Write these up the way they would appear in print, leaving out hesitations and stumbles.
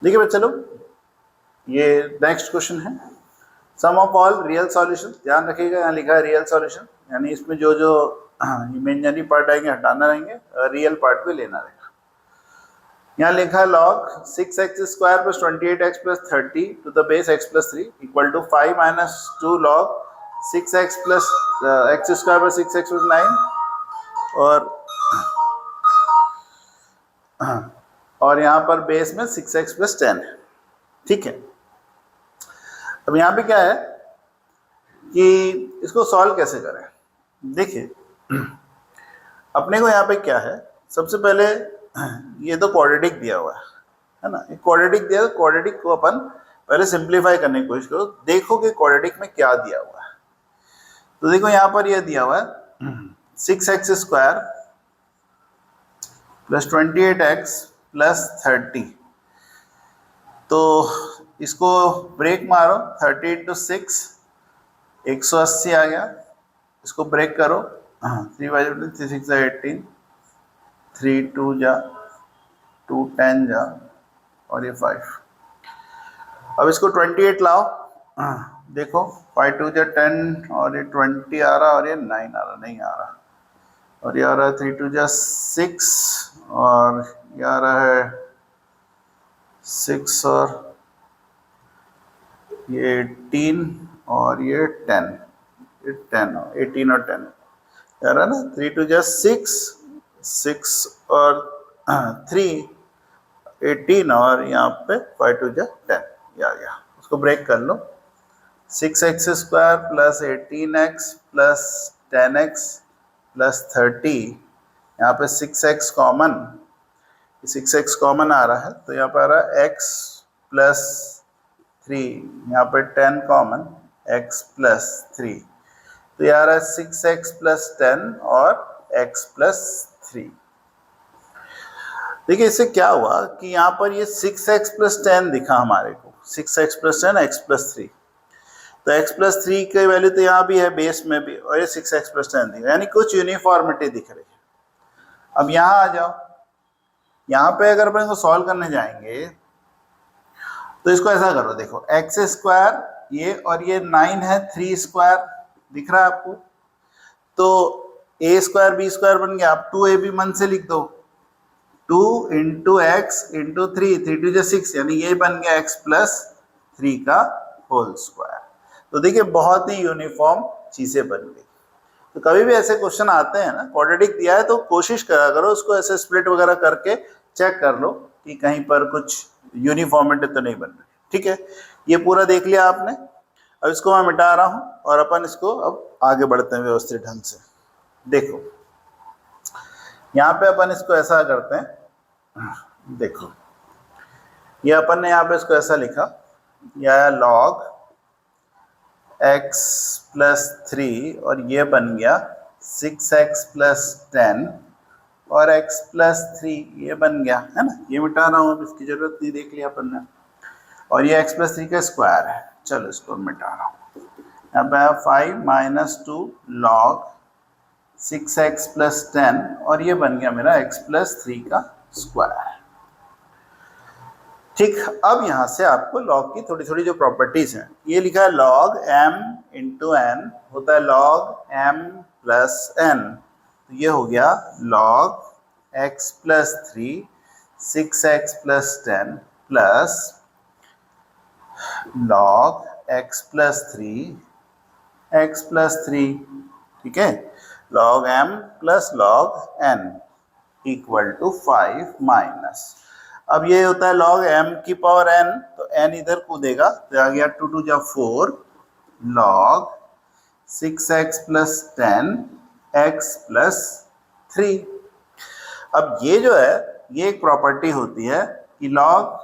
देखिए बच्चे लोग, ये नेक्स्ट क्वेश्चन है सम ऑफ ऑल रियल सॉल्यूशन। ध्यान रखिएगा, यहाँ लिखा है रियल सॉल्यूशन, यानी इसमें जो जो इमेजिनरी पार्ट आएंगे हटाना रहेंगे, रियल पार्ट भी लेना रहेगा। यहाँ लिखा है log 6x square plus 28x plus 30 to the base x plus 3 equal to 5 minus 2 log 6x plus x square plus 6x plus 9 और यहाँ पर बेस में 6x प्लस 10 है। ठीक है, अब यहाँ पे क्या है कि इसको सॉल्व कैसे करें। देखिए अपने को यहाँ पे क्या है, सबसे पहले ये तो क्वाड्रेटिक दिया हुआ है ना, क्वाड्रेटिक दिया है, क्वाड्रेटिक को अपन पहले सिंप्लीफाई करने की कोशिश करो, देखो कि क्वाड्रेटिक में क्या दिया हुआ है। तो देखो यहाँ पर यह दिया हुआ है 6x square plus 28x plus 30। तो इसको ब्रेक मारो, 30 इंटू 6 180 आ गया, इसको ब्रेक करो, 3 बाई 3 6 18, 3 2 जा 2 10 जा और ये 5। अब इसको 28 लाओ, देखो 5 2 जा 10 और ये 20 आ रहा और ये 9 आ रहा, नहीं आ रहा, और ये आ रहा है 3 2 जा 6 और ये आ रहा है 6 और ये 18 और ये 10, ये 10 18 और 10 आ रहा है ना, 3 2 जा 6 6 और 3 18 और यहाँ पे 5 2 जा 10 ये आ गया। उसको ब्रेक कर लो, 6x square plus 18x plus 10x plus 30, यहाँ पे 6x कॉमन, 6x कॉमन आ रहा है तो यहाँ पर आ रहा है x प्लस 3, यहाँ पे 10 कॉमन x प्लस 3, तो ये आ रहा है 6x प्लस 10 और x प्लस 3। देखिए इससे क्या हुआ कि यहाँ पर ये 6x प्लस 10 दिखा हमारे को, 6x प्लस 10 x प्लस 3, तो x प्लस 3 की वैल्यू तो यहाँ भी है बेस में भी, और ये 6x प्लस 10 दिखा, यानी कुछ यूनिफॉर्मिटी दिख रही है। अब यहाँ आ जाओ, यहाँ पे अगर अपन को सॉल्व करने जाएंगे तो इसको ऐसा करो, देखो x स्क्वायर ये और ये 9 है, 3 स्क्वायर दिख रहा है आपको, तो a स्क्वायर b स्क्वायर बन गया। आप 2ab मन से लिख दो, 2 इंटू एक्स इंटू 3, 3 2 6, यानी ये बन गया x प्लस 3 का होल स्क्वायर। तो देखिए बहुत ही यूनिफॉर्म चीजें बन गई। तो कभी भी ऐसे क्वेश्चन आते हैं ना, क्वाड्रेटिक दिया है तो कोशिश करा करो उसको ऐसे स्प्लिट वगैरह करके चेक कर लो कि कहीं पर कुछ यूनिफॉर्मिटी तो नहीं बन रही। ठीक है, ये पूरा देख लिया आपने। अब इसको मैं मिटा रहा हूं और अपन इसको अब आगे बढ़ते हैं व्यवस्थित ढंग से। देखो यहाँ पे अपन इसको ऐसा करते हैं, देखो ये अपन ने यहाँ पे इसको ऐसा लिखा, यह log x प्लस 3 और ये बन गया 6x प्लस 10 और x प्लस 3 ये बन गया, है ना। ये मिटा रहा हूँ, अब इसकी जरूरत नहीं, देख लिया अपन ने। और ये x प्लस 3 का स्क्वायर है, चलो इसको मिटा रहा हूँ। यहाँ पे 5 माइनस 2 log 6x प्लस 10 और ये बन गया मेरा x प्लस 3 का स्क्वायर। ठीक, अब यहाँ से आपको लॉग की थोड़ी थोड़ी जो प्रॉपर्टीज हैं, ये लिखा है log m इंटू n होता है log m प्लस n, तो ये हो गया log x plus 3 6x plus 10 plus log x plus 3 x plus 3, ठीक है, log m plus log n equal to 5 minus, अब ये होता है log m की पावर n, तो n इधर कूदेगा तो आ गया 2 2 जा 4 log 6x plus 10 x plus 3। अब ये जो है ये एक प्रॉपर्टी होती है कि log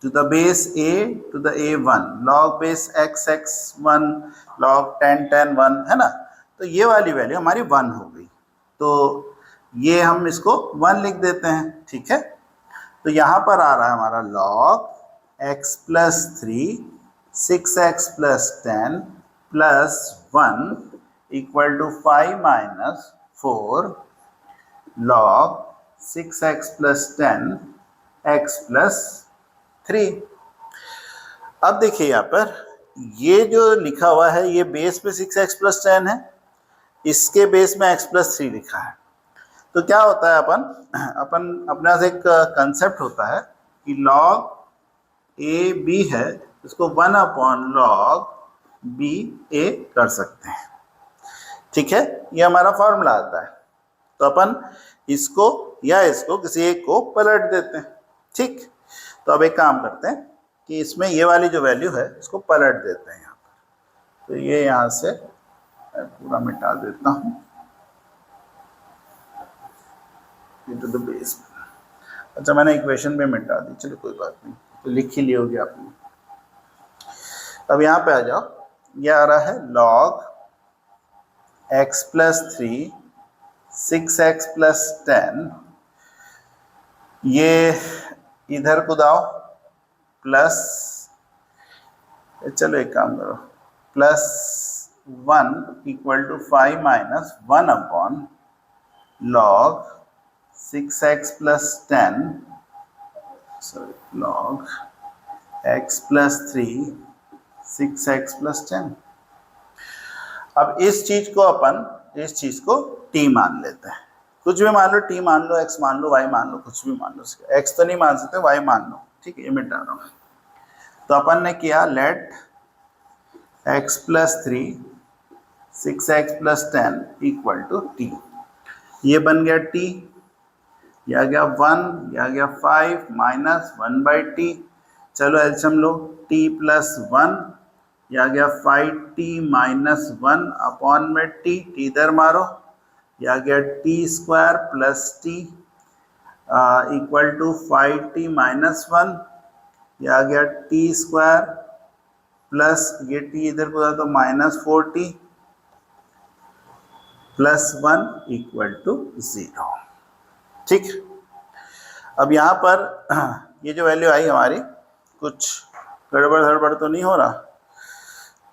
to the base a to the a1, log base x x1 log 10 10 1, है ना। तो ये वाली वैल्यू हमारी 1 हो गई, तो ये हम इसको 1 लिख देते हैं। ठीक है, तो यहाँ पर आ रहा है हमारा log x plus 3 6x plus 10 plus 1 equal to 5 minus 4 log 6x plus 10 x plus 3। अब देखिए यहाँ पर ये जो लिखा हुआ है ये बेस पे 6x + 10 है, इसके बेस में x + 3 लिखा है। तो क्या होता है अपने पास एक कंसेप्ट होता है कि log a b है, इसको 1/log b a कर सकते हैं। ठीक है, ये हमारा फॉर्मूला आता है। तो अपन इसको या इसको किसी एक को पलट देते हैं। ठीक, तो अब एक काम करते हैं कि इसमें ये वाली जो वैल्यू है इसको पलट देते हैं यहाँ पर। तो ये यहाँ से मैं पूरा मिटा देता हूँ into the base। अच्छा, मैंने इक्वेशन में मिटा दी, चलो कोई बात नहीं, तो लिख ही लियोगे आपने। अब यहाँ पे आ जाओ, ये आ रहा है log x + 3 6x + 10, ये इधर कुदाओ प्लस, चलो एक काम करो, +1 = 5 - 1/log 6x + 10, sorry, log x + 3 6x + 10। अब इस चीज को t मान लेते हैं। कुछ भी मान लो, t मान लो, x मान लो, y मान लो, कुछ भी मान लो। x तो नहीं मान सकते, y मान लो। ठीक है, ये मिटा रहा हूँ। तो अपन ने किया लेट x + 3 6x + 10 = t। ये बन गया t, ये आ गया 1, ये आ गया 5 - 1/t। चलो एलसीएम लो, t + 1, ये आ गया 5t - 1 अपॉन में t, इधर मारो, ये आ गया t² + t = 5t - 1, ये आ गया t² प्लस ये t इधर को था तो -4t + 1 = 0। ठीक, अब यहाँ पर ये जो वैल्यू आई हमारी, कुछ गड़बड़ तो नहीं हो रहा,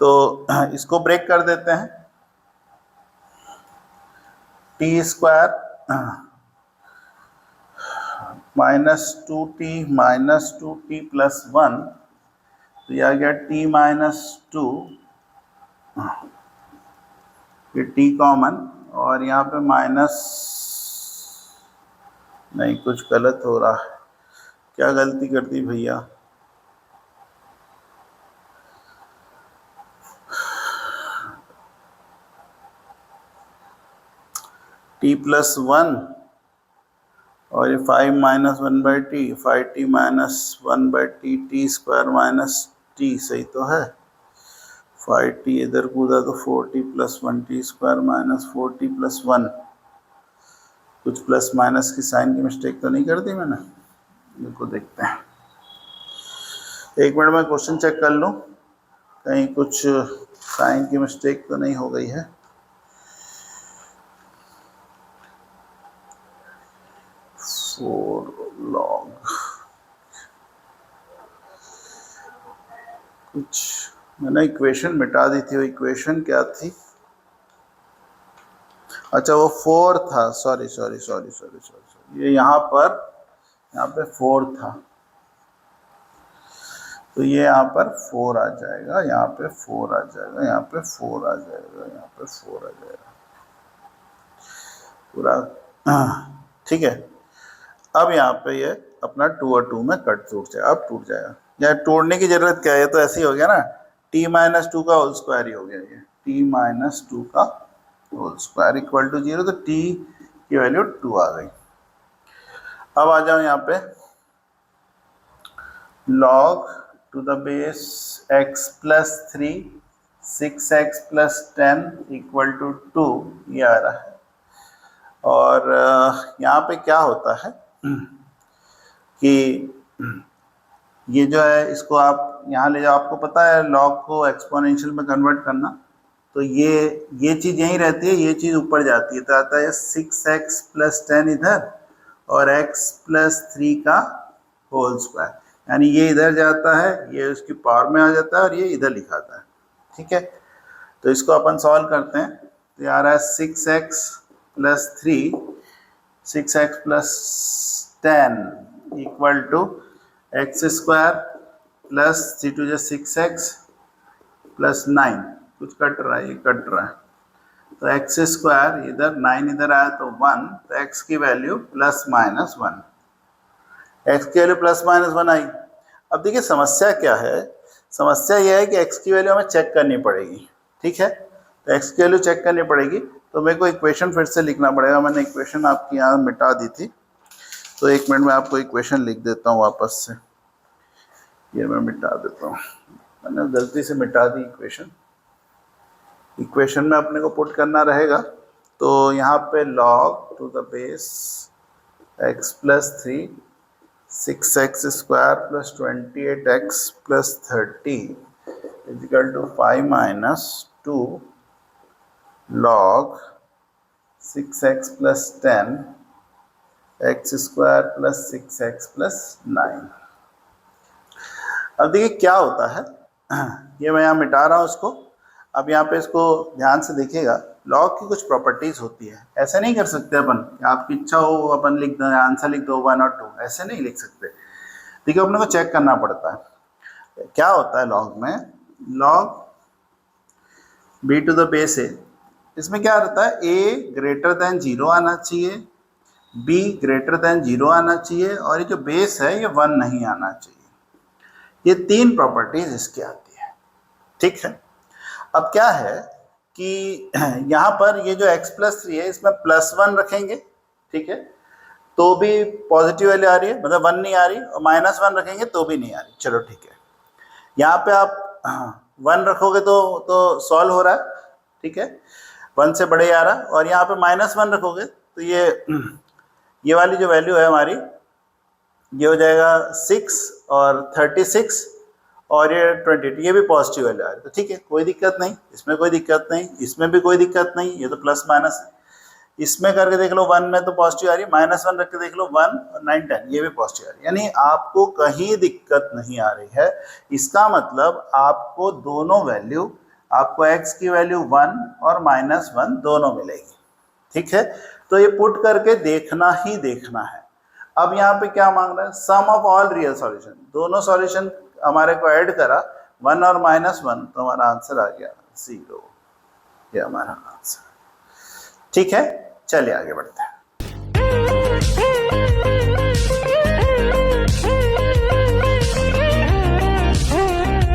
तो इसको ब्रेक कर देते हैं। t² -2t - 2t + 1, तो यह आ गया t - 2, ये t कॉमन, और यहाँ पे माइनस, नहीं कुछ गलत हो रहा है, क्या गलती कर दी भैया? t + 1 और ये 5 - 1/t, 5t - 1/t, t² - t, सही तो है। 5t इधर कूदा तो 4t + 1, t² - 4t + 1, कुछ प्लस माइनस की साइन की मिस्टेक तो नहीं कर दी मैंने? इनको देखते हैं, एक मिनट में क्वेश्चन चेक कर लूँ कहीं कुछ साइन की मिस्टेक तो नहीं हो गई है। log कुछ मैंने इक्वेशन मिटा दी थी, वो इक्वेशन क्या थी? अच्छा, वो 4 था, सॉरी, ये यहाँ पे 4 था, तो ये यहाँ पर 4 आ जाएगा, यहाँ पे 4 आ जाएगा, यहाँ पे 4 आ जाएगा, यहाँ पे 4 आ जाएगा पूरा। ठीक है, अब यहाँ पे ये अपना 2 और 2 में कट टूट जाएगा, अब टूट जाएगा। यहाँ तोड़ने की जरूरत क्या है, तो ऐसे ही हो गया ना, t - 2 का होल स्क्वायर ही हो गया ये, t - 2 का होल स्क्वायर = 0, तो t की वैल्यू 2 आ गई। अब आ जाओ यहाँ पे, log to the base x + 3 6x + 10 = 2, ये आ रहा है। और यहाँ पे क्या होता है कि ये जो है, इसको आप यहाँ ले जाओ, आपको पता है log को एक्सपोनेंशियल में कन्वर्ट करना, तो ये चीज़ यहीं रहती है, ये चीज़ ऊपर जाती है, तो आता है 6x + 10 इधर और x + 3 का होल स्क्वायर, यानी ये इधर जाता है, ये उसकी पावर में आ जाता है और ये इधर लिखाता है। ठीक है, तो इसको अपन सॉल्व करते हैं, तो ये आ रहा है 6x + 3 6x + 10 = x² plus C to जो 6x प्लस 9, कुछ कट रहा है, ये कट रहा है, तो एक्स स्क्वायर इधर 9 इधर आया तो 1, तो एक्स की वैल्यू प्लस माइनस 1, एक्स की वैल्यू प्लस माइनस 1 आई। अब देखिए समस्या क्या है, समस्या यह है कि एक्स की वैल्यू हमें चेक करनी पड़ेगी, ठीक है। तो एक्स की वैल्यू चेक करनी पड़ेगी, तो मेरे को इक्वेशन फिर से लिखना पड़ेगा। मैंने इक्वेशन आपकी यहाँ मिटा दी थी, तो 1 मिनट में आपको इक्वेशन लिख देता हूँ वापस से। ये मैं मिटा देता हूँ, मैंने गलती से मिटा दी इक्वेशन। इक्वेशन में अपने को पुट करना रहेगा, तो यहाँ पे log to the base x plus 3 6x square plus 28x plus 30 equal to 5 minus 2 log 6x plus 10 x square plus 6x plus 9। अब देखिए क्या होता है, ये मैं यहाँ मिटा रहा हूँ उसको। अब यहाँ पे इसको ध्यान से देखिएगा, लॉग की कुछ प्रॉपर्टीज होती है, ऐसे नहीं कर सकते अपन, आपकी इच्छा हो अपन लिख दो, आंसर लिख दो 1 और 2, ऐसे नहीं लिख सकते। देखिए अपने को चेक करना पड़ता है क्या होता है लॉग में। Log b to the base a, इसमें क्या रहता है, a ग्रेटर देन 0 आना चाहिए, b ग्रेटर देन 0 आना चाहिए, और ये जो बेस है ये 1 नहीं आना चाहिए। ये 3 प्रॉपर्टीज इसकी आती है, ठीक है। अब क्या है कि यहाँ पर ये जो x प्लस 3 है इसमें प्लस 1 रखेंगे, ठीक है, तो भी पॉजिटिव वैल्यू आ रही है, मतलब 1 नहीं आ रही, और माइनस 1 रखेंगे तो भी नहीं आ रही। चलो ठीक है, यहाँ पे आप 1 रखोगे तो सॉल्व हो रहा है, ठीक है, 1 से बड़े आ रहा है, और यहाँ पे माइनस 1 रखोगे तो ये वाली जो वैल्यू है हमारी, ये हो जाएगा 6 और 36 और ये 22, ये भी पॉजिटिव वैल्यू आ रही है, तो ठीक है, कोई दिक्कत नहीं, इसमें कोई दिक्कत नहीं, इसमें भी कोई दिक्कत नहीं, ये तो प्लस माइनस है। इसमें करके देख लो 1 में तो पॉजिटिव आ रही है, माइनस 1 रख के देख लो 1 और 9 10, ये भी पॉजिटिव आ रही है, यानी आपको कहीं दिक्कत नहीं आ रही है। इसका मतलब आपको दोनों वैल्यू, आपको x की वैल्यू 1 और माइनस 1 दोनों मिलेगी, ठीक है। तो ये पुट करके देखना ही देखना है। अब यहाँ पे क्या मांग रहा है, सम ऑफ ऑल रियल सॉल्यूशन, दोनों सॉल्यूशन हमारे को ऐड करा 1 और माइनस 1, तो हमारा आंसर आ गया 0, ये हमारा आंसर, ठीक है। चलिए आगे बढ़ते हैं।